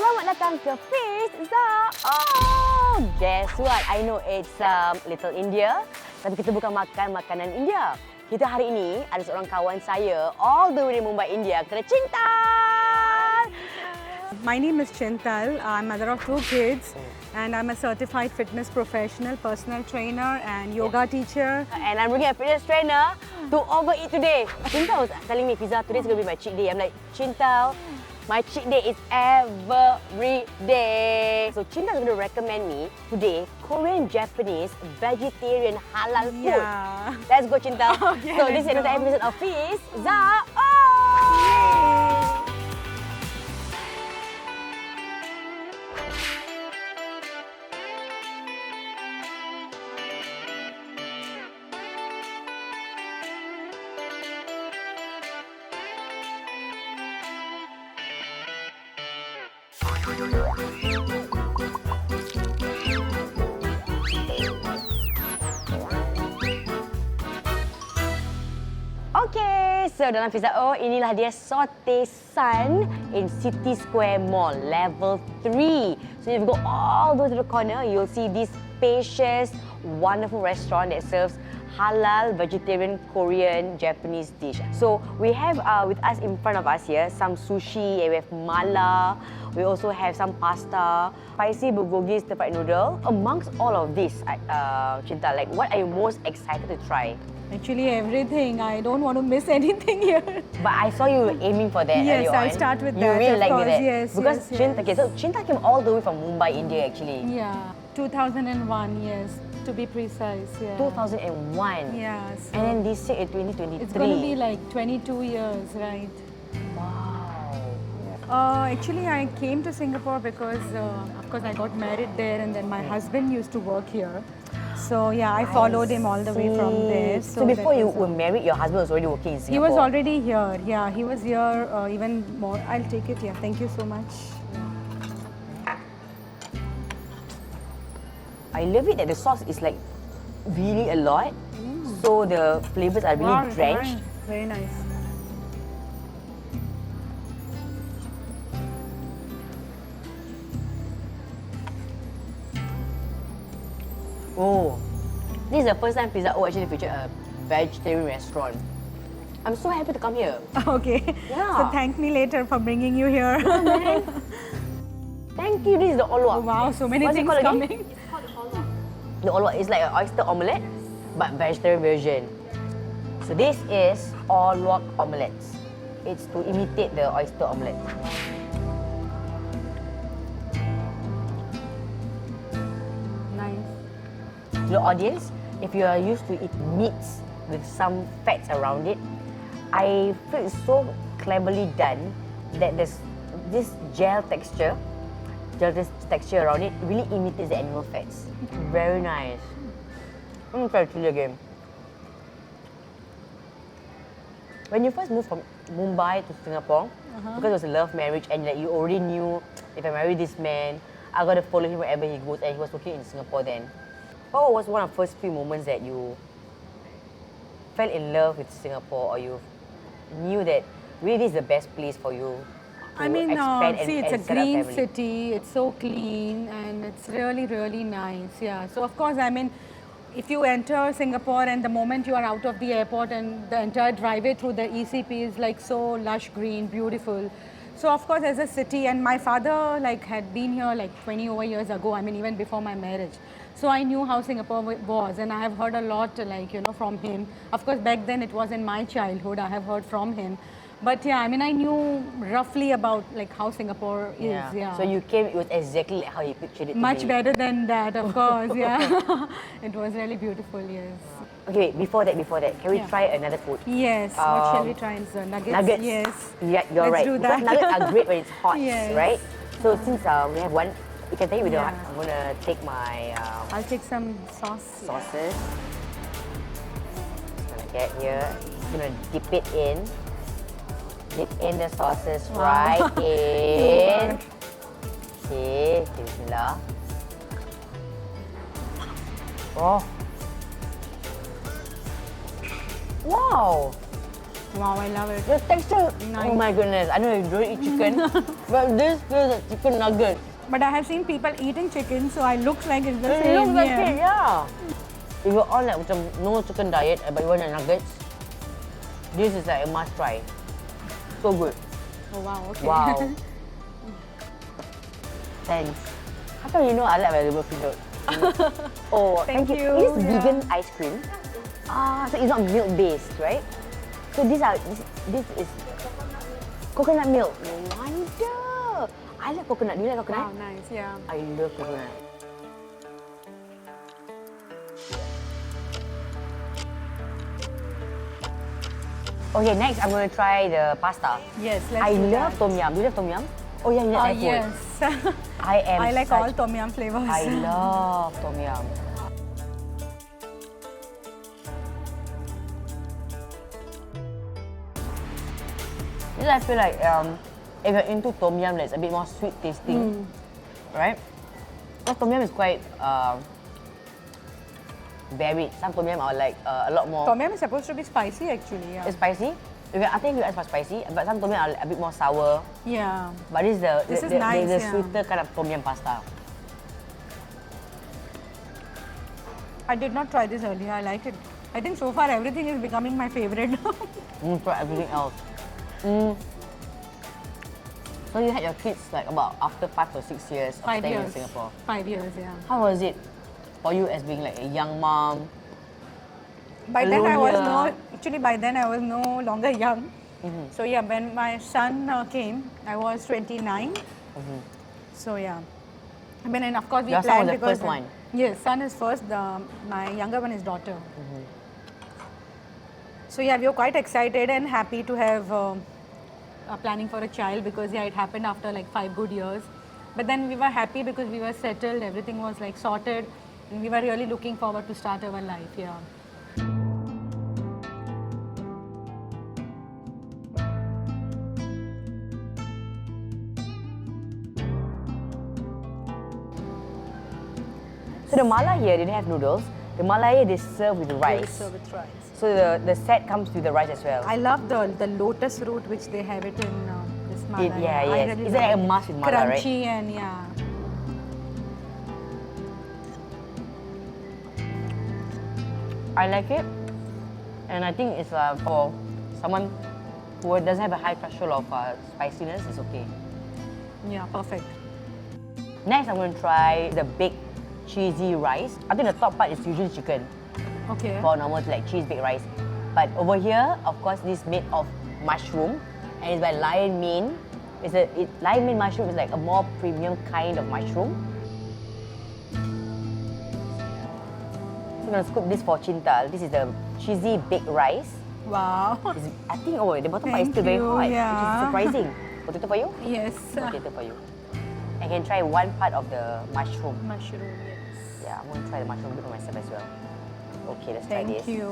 Selamat datang ke Pizza. Oh, guess what? I know it's Little India, tapi kita bukan makan makanan India. Kita hari ini ada seorang kawan saya all the way dari Mumbai, India. Kena cinta. My name is Chintal. I'm mother of 2 kids and I'm a certified fitness professional, personal trainer and yoga teacher. And I'm bringing a fitness trainer to overeat today. Chintal was telling me pizza today is going to be my cheat day. I'm like, Chintal, my cheat day is every day. So Chintal is going to recommend me today Korean, Japanese, vegetarian, halal food. Yeah. Let's go, Chintal. Okay, So this is let's another go. episode of Pizza. Oh! Okay, so dalam Pizza O, inilah dia Saute Sun in City Square Mall, level 3. So if you go all the way to the corner, you'll see this spacious, wonderful restaurant that serves halal, vegetarian, Korean, Japanese dish. So we have with us in front of us here some sushi, we have mala, we also have some pasta, spicy bulgogi stir-fried noodle. Amongst all of this, Chinta, like what are you most excited to try? Actually everything. I don't want to miss anything here. But I saw you aiming for that Yes, earlier I'll on. start with you that, really of like course. that. Yes, Because yes, Chinta, yes. okay, so Chinta came all the way from Mumbai, India actually. Yeah, 2001, yes, to be precise. Yeah. 2001. Yes. And then this year in 2023. It's going to be like 22 years, right? Wow. Actually, I came to Singapore because, of course, I got married there and then my husband used to work here. So, yeah, I followed him all the way from there. So before that you was, were married, your husband was already working in he Singapore? was already here. Yeah, he was here even more. I'll take it. Yeah, thank you so much. I love it that the sauce is like really a lot. So the flavors are really Wow, it's drenched. nice. Very nice. Oh, this is the first time Pizza O actually featured a vegetarian restaurant. I'm so happy to come here. Okay. Yeah. So thank me later for bringing you here. Thank you. This is the olwak. Oh, wow, so many What's it things called again? coming. The olwak is like an oyster omelette, but vegetarian version. So this is olwak omelette. It's to imitate the oyster omelette. Nice. To the audience, if you are used to eat meats with some fats around it, I feel it's so cleverly done that there's this gel texture around it really imitates the animal fats. Very nice. I'm gonna try the chili again. When you first moved from Mumbai to Singapore, because it was a love marriage and like you already knew if I marry this man, I gotta follow him wherever he goes, and he was working in Singapore then. What was one of the first few moments that you fell in love with Singapore, or you knew that really this is the best place for you to I mean, expand see, and it's a set up green family? city. It's so clean and it's really, really nice. Yeah. So of course, I mean, if you enter Singapore and the moment you are out of the airport and the entire driveway through the ECP is like so lush green, beautiful. So of course, as a city, and my father like had been here like 20 over years ago. I mean, even before my marriage. So I knew how Singapore was, and I have heard a lot, like from him. Of course, back then it was in my childhood. I have heard from him. But yeah, I mean, I knew roughly about like how Singapore is. Yeah. So you came, it was exactly like how you pictured it to Much be. better than that, of course. Yeah. It was really beautiful. Yes. Okay, before that, can we Yeah. try another food? Yes. What shall we try? Nuggets. Nuggets. Yes. Yeah, you're Let's right. do Because that. nuggets are great when it's hot, Yes. right? So since we have one, you can take it with Yeah. I'm gonna take my I'll take some sauce. sauces. Just gonna get here. Just gonna dip it in. Dip in the sauces right in. Okay, bismillah. Oh. Wow. Wow, I love it. The texture, Nice. oh my goodness. I know you don't eat chicken, but this feels like chicken nugget. But I have seen people eating chicken, so it looks like it's the It same. looks like it, yeah. If you're on like macam no chicken diet, but you want the nuggets, this is like a must try. So good. Oh wow, okay. Wow. Thanks. How come you know I like valuable fruit? Oh, thank you. you, It is yeah. vegan ice cream. Ah, so it's not milk based, right? So this is coconut milk. No wonder. I like coconut. Do you like coconut? Wow, nice, yeah. I love coconut. Okay, next I'm going to try the pasta. Yes, let's I do love that. tom yum. Do you love tom yum? Oh yeah, you like Thai food. Yes. I am I like such, all tom yum flavors. I love tom yum. This I feel like if you're into tom yum that's a bit more sweet tasting, right? Because tom yum is quite varied. Some tom yum are like a lot more Tom yum is supposed to be spicy actually, yeah. it's spicy. I think you ask for spicy, but some tom yum are a bit more sour. Yeah. But this is This is nice, the yeah. sweeter kind of tom yum pasta. I did not try this earlier, I like it. I think so far everything is becoming my favorite now. Try everything else. So you had your kids like about after 5 or 6 years of 5 staying years. in Singapore. 5 years, yeah. How was it for you as being like a young mom? By then I was Alone by then I was no longer young. So yeah, when my son came, I was 29. So yeah. I mean, and of course we Your son planned was the because first one? Yes, son is first. My younger one is daughter. So yeah, we were quite excited and happy to have planning for a child because yeah, it happened after like 5 good years. But then we were happy because we were settled, everything was like sorted, and we were really looking forward to start our life. Yeah. So the mala here, they don't have noodles. The mala here, they serve with rice. So with rice. So the set comes with the rice as well. I love the lotus root which they have it in this mala. yeah, I yes. really Is it like a like must with mala, right? Crunchy and yeah. I like it, and I think it's for someone who doesn't have a high threshold of spiciness, it's okay. Yeah, perfect. Next, I'm going to try the baked cheesy rice. I think the top part is usually chicken Okay. for normal like cheese baked rice. But over here, of course, this is made of mushroom, and it's by Lion Mane. Lion Mane mushroom is like a more premium kind of mushroom. I'm going to scoop this for Chintal. This is the cheesy baked rice. Wow. I think, the bottom part is Thank still very you, hot, which yeah. is surprising. Potato for you? Yes. Potato for you. I can try one part of the mushroom. Mushroom, yes. Yeah, I'm going to try the mushroom for myself as well. Okay, let's try this. Thank you.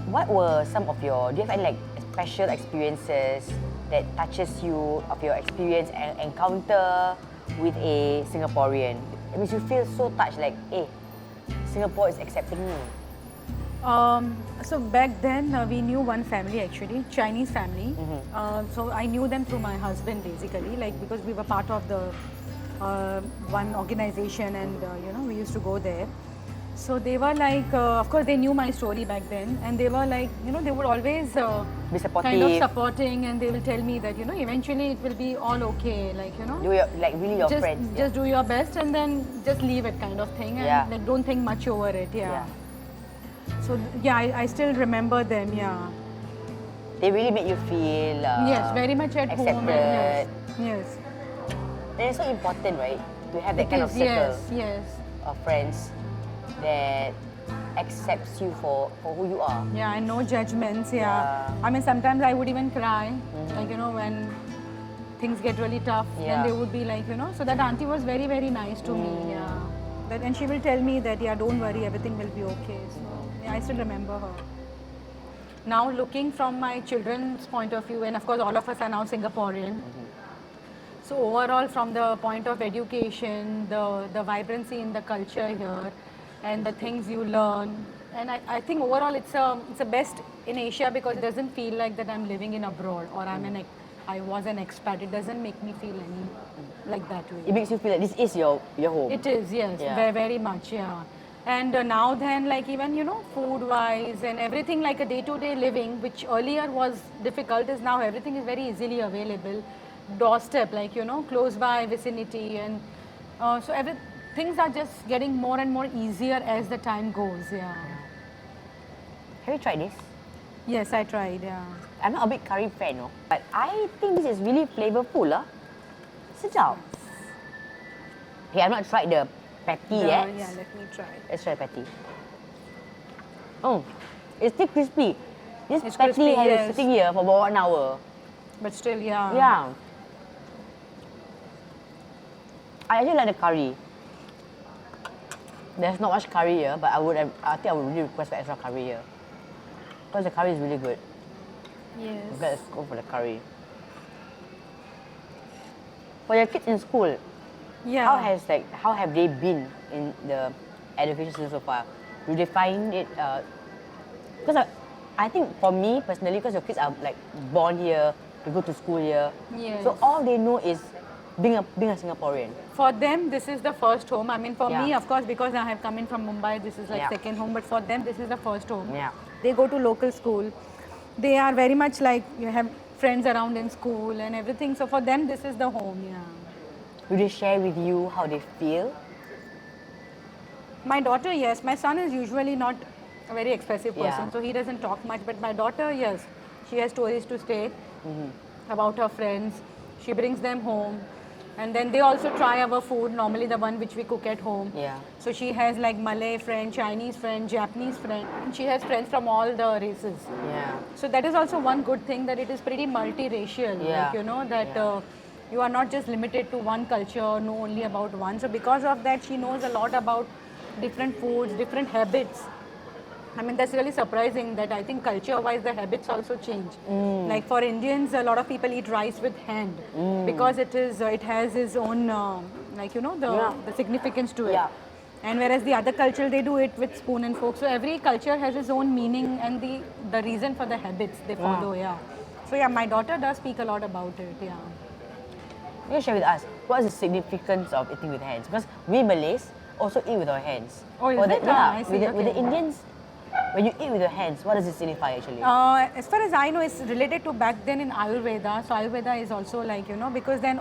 What were some of your, do you have any like special experiences that touches you of your experience and encounter with a Singaporean? It makes you feel so touched like, hey, Singapore is accepting me. So back then we knew one family actually, Chinese family. So I knew them through my husband basically, like because we were part of the one organization and we used to go there. So they were like, of course they knew my story back then, and they were like, they would always Be supportive. kind of supporting, and they will tell me that eventually it will be all okay, like Do your, like really your just friends. just do your best and then just leave it kind of thing, and Yeah. like don't think much over it. Yeah. So yeah, I still remember them. Yeah. They really make you feel Yes, very much at home. accepted. And yes. And it's so important, right? To have that It kind of is, circle yes. of friends that accepts you for who you are. Yeah, and no judgments. Yeah. Yeah. I mean, sometimes I would even cry, like when things get really tough, Yeah. and they would be like, So that auntie was very, very nice to me. Yeah. And she will tell me that, don't worry, everything will be okay. So yeah, I still remember her. Now looking from my children's point of view, and of course all of us are now Singaporean. So overall, from the point of education, the vibrancy in the culture here, and the things you learn, And I think overall it's a best in Asia because it doesn't feel like that I'm living in abroad or I was an expat. It doesn't make me feel any like that It way. makes you feel like this is your home. It is, yes, Yeah. very, very much, yeah. And now then, like even, food-wise and everything like a day-to-day living, which earlier was difficult, is now everything is very easily available. Doorstep, like, close by vicinity. And so things are just getting more and more easier as the time goes, yeah. Have you tried this? Yes, I tried, yeah. I'm not a big curry fan, no. But I think this is really flavorful, lah. Sedap. Okay, I've not tried the patty yet. Yeah, let me try. Let's try patty. Oh, it's still crispy. This It's patty crispy, has been yes. sitting here for about 1 hour. But still, yeah. Yeah. I actually like the curry. There's not much curry here, but I think I would really request for extra curry here. Because the curry is really good. Yes. Let's go for the curry. For your kids in school, Yeah. how have they been in the education system so far? Do they find it? Because I think for me personally, because your kids are like born here, they go to school here, Yes. so all they know is being a Singaporean. For them, this is the first home. I mean, for me, Yeah. of course, because I have come in from Mumbai, this is like Yeah. second home. But for them, this is the first home. Yeah. They go to local school. They are very much like you have friends around in school and everything. So for them, this is the home. Yeah. Do they share with you how they feel? My daughter, yes. My son is usually not a very expressive person, Yeah. so he doesn't talk much. But my daughter, yes, she has stories to say about her friends. She brings them home. And then they also try our food, normally the one which we cook at home. Yeah. So she has like Malay friend, Chinese friend, Japanese friend. And she has friends from all the races. Yeah. So that is also one good thing, that it is pretty multiracial. Yeah. Like, that you are not just limited to one culture or know only about one. So because of that, she knows a lot about different foods, different habits. I mean, that's really surprising that I think culture-wise the habits also change. Like for Indians, a lot of people eat rice with hand because it has its own, the significance to it. Yeah. And whereas the other culture, they do it with spoon and fork. So every culture has its own meaning and the reason for the habits they follow, yeah. So yeah, my daughter does speak a lot about it, yeah. Can you share with us what is the significance of eating with hands? Because we Malays also eat with our hands. Oh, is Or it? yeah, I see, with the okay. Indians, when you eat with your hands, what does it signify actually? As far as I know, it's related to back then in Ayurveda. So Ayurveda is also like, because then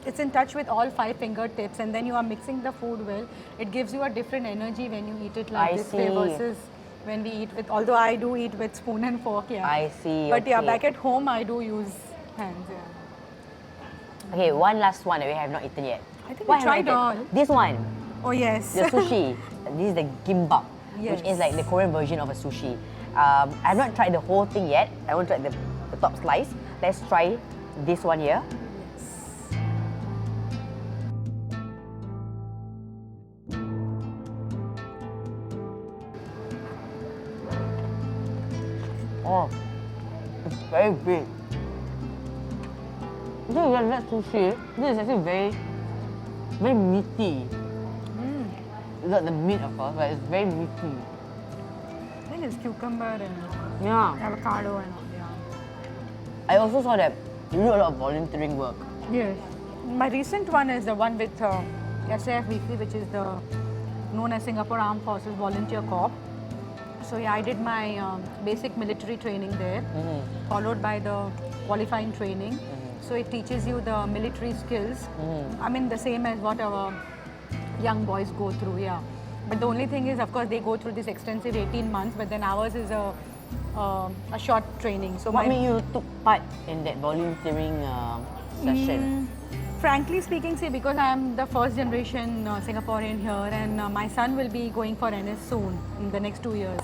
it's in touch with all 5 fingertips, and then you are mixing the food well. It gives you a different energy when you eat it like I this way see. versus when we eat with, although I do eat with spoon and fork, yeah. I see, But yeah, okay. back at home, I do use hands, yeah. Okay, one last one that we have not eaten yet. I think What we have I tried eaten? all. This one, Oh, yes. the sushi. This is the gimbap, which is Yes. like the Korean version of a sushi. I have not tried the whole thing yet. I want to try the top slice. Let's try this one here. Oh, it's very big. This is not sushi. This is actually very meaty. It's not the meat, of course, but it's very meaty. I think it's cucumber and Yeah. avocado and all, yeah. I also saw that you do a lot of volunteering work. Yes. My recent one is the one with SAFVC, which is known as Singapore Armed Forces Volunteer Corps. So yeah, I did my basic military training there, followed by the qualifying training. So it teaches you the military skills. I mean, the same as what our young boys go through, yeah. But the only thing is, of course, they go through this extensive 18 months, but then ours is a short training. So What made you took part in that volunteering session? Frankly speaking, see, because I am the first generation Singaporean here, and my son will be going for NS soon in the next 2 years.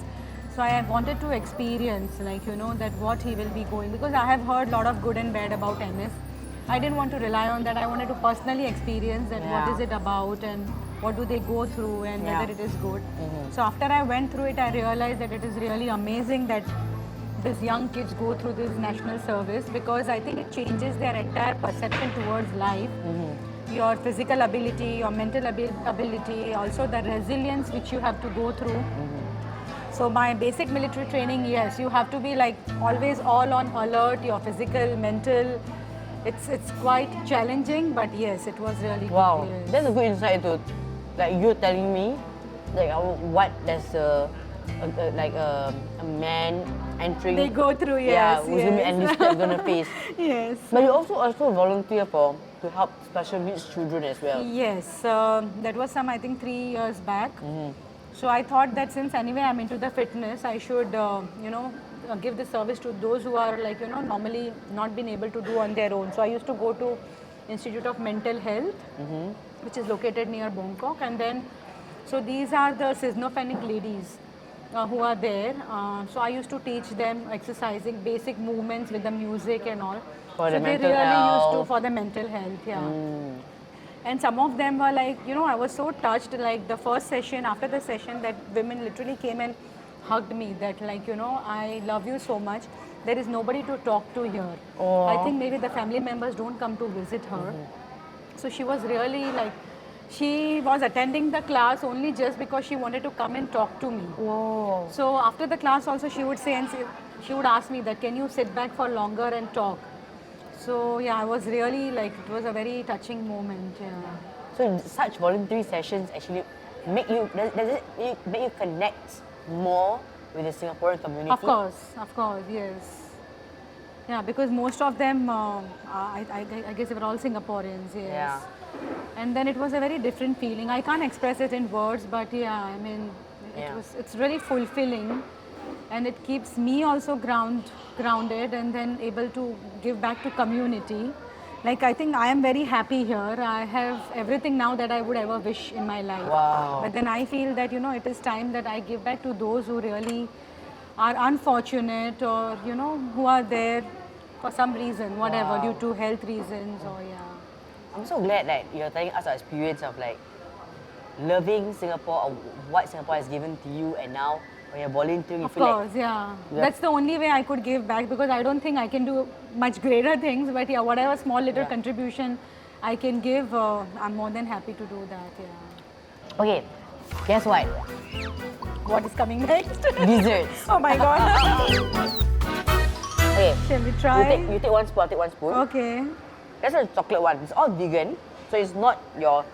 So I have wanted to experience, that what he will be going, because I have heard a lot of good and bad about NS. I didn't want to rely on that. I wanted to personally experience that what Yeah. is it about and what do they go through and Yeah. whether it is good. So after I went through it, I realized that it is really amazing that these young kids go through this national service, because I think it changes their entire perception towards life. Your physical ability, your mental ability, also the resilience which you have to go through. So my basic military training, yes, you have to be like always all on alert, your physical, mental. It's quite challenging, but yes, it was really Wow, good. Yes. that's a good insight to, like you telling me, like what does a man entering. They go through, Yeah, yes, who's gonna be yes. enlisted gonna face. Yes. But you also volunteer to help special needs children as well. Yes, that was I think 3 years back. So I thought that since anyway I'm into the fitness, I should, give the service to those who are like, normally not been able to do on their own. So I used to go to Institute of Mental Health, which is located near Bangkok. And then, so these are the schizophrenic ladies who are there. So I used to teach them exercising, basic movements with the music and all. For so the they mental really used to health. for the mental health, yeah. And some of them were like, I was so touched, like the first session, after the session, that women literally came and hugged me, that like, I love you so much. There is nobody to talk to here. I think maybe the family members don't come to visit her. So she was really like, she was attending the class only just because she wanted to come and talk to me. Whoa. So after the class also she would say, and she would ask me that, can you sit back for longer and talk? So yeah, I was really like, it was a very touching moment. Yeah. So such voluntary sessions actually make you, does it make you connect more with the Singaporean community? Of course, yes. Yeah, because most of them, I guess they were all Singaporeans, yes. Yeah. And then it was a very different feeling. I can't express it in words, but yeah, I mean, Yeah. it's really fulfilling, and it keeps me also grounded and then able to give back to community. Like I think I am very happy here. I have everything now that I would ever wish in my life. Wow. But then I feel that it is time that I give back to those who really are unfortunate, or who are there for some reason, whatever, due to health reasons, or yeah. I'm so glad that you're telling us our experience of like loving Singapore, or what Singapore has given to you, and now when you're volunteering, you Of feel course, like yeah. Yeah. That's the only way I could give back, because I don't think I can do much greater things. But yeah, whatever small little Yeah. contribution I can give, I'm more than happy to do that. Yeah. okay, guess what? What is coming next? Desserts. Oh my God. Okay, Shall we try? you take one spoon, I'll take one spoon. Okay. That's a chocolate one. It's all vegan, so it's not your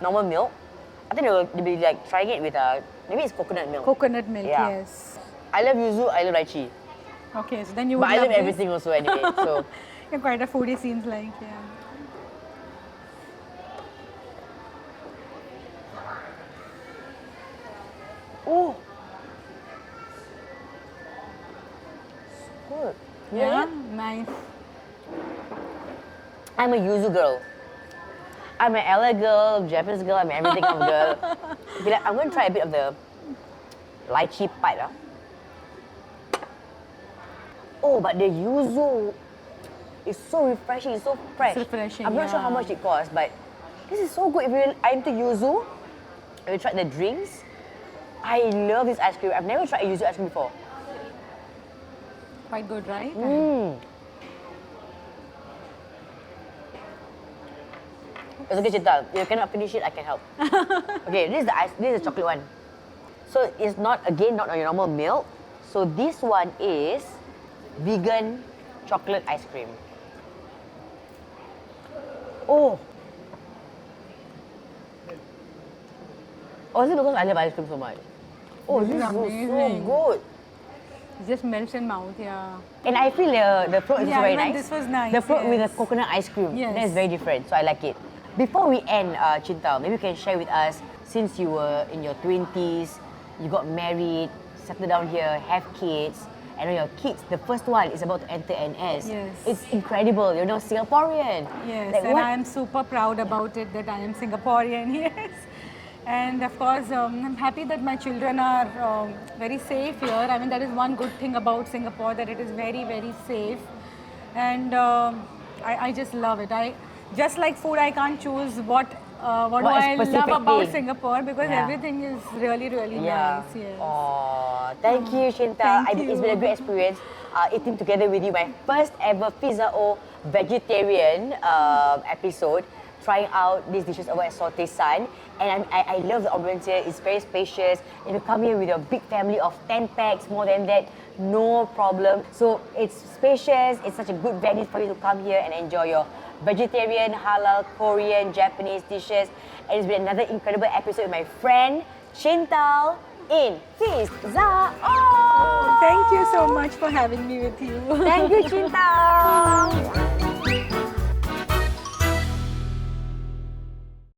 normal milk. I think they'll be like trying it with maybe it's coconut milk. Coconut milk, Yeah. yes. I love yuzu, I love lychee. Okay, so then you But would I love this. everything also anyway. So You're quite a foodie, seems like, yeah. oh, good. Yeah, nice. I'm a yuzu girl. I'm an LA girl, Japanese girl, I'm an everything kind of girl. Be like, I'm going to try a bit of the lychee bite. Oh, but the yuzu is so refreshing, it's so fresh. It's refreshing, I'm not sure how yeah. much it costs, but this is so good. If you're into yuzu, have you tried the drinks? I love this ice cream. I've never tried a yuzu ice cream before. Quite good, right? It's okay, Cinta. You cannot finish it, I can help. Okay, this is the chocolate one. So it's not on your normal milk. So this one is vegan chocolate ice cream. Oh. Oh, is it because I love ice cream so much? Oh, This this is is so amazing. good. It just melts in mouth, yeah. And I feel the fruit is Yeah, very even nice. this was nice, The fruit with the yes. coconut ice cream. Yes. That is very different. So I like it. Before we end, Cinta, maybe you can share with us, since you were in your 20s, you got married, settled down here, have kids, and now your kids, the first one is about to enter NS. Yes. It's incredible. You're now Singaporean. Yes, Like, and what- I am super proud about it that I am Singaporean, yes. And of course, I'm happy that my children are very safe here. I mean, that is one good thing about Singapore, that it is very, very safe. And I just love it. Just like food, I can't choose what do What I love specific about thing? Singapore, because Yeah. everything is really, really Yeah. nice. Yes. Oh, thank you, Cinta. Thank It's been a you. great experience eating together with you. My first ever Pizza O vegetarian episode. trying out these dishes over at Saute Sun. And I love the ambience here. It's very spacious. If you come here with your big family of 10 packs, more than that, no problem. So it's spacious. It's such a good venue for you to come here and enjoy your vegetarian, halal, Korean, Japanese dishes. And it's been another incredible episode with my friend Chintal in Pizza. Thank you so much for having me with you. Thank you, Chintal.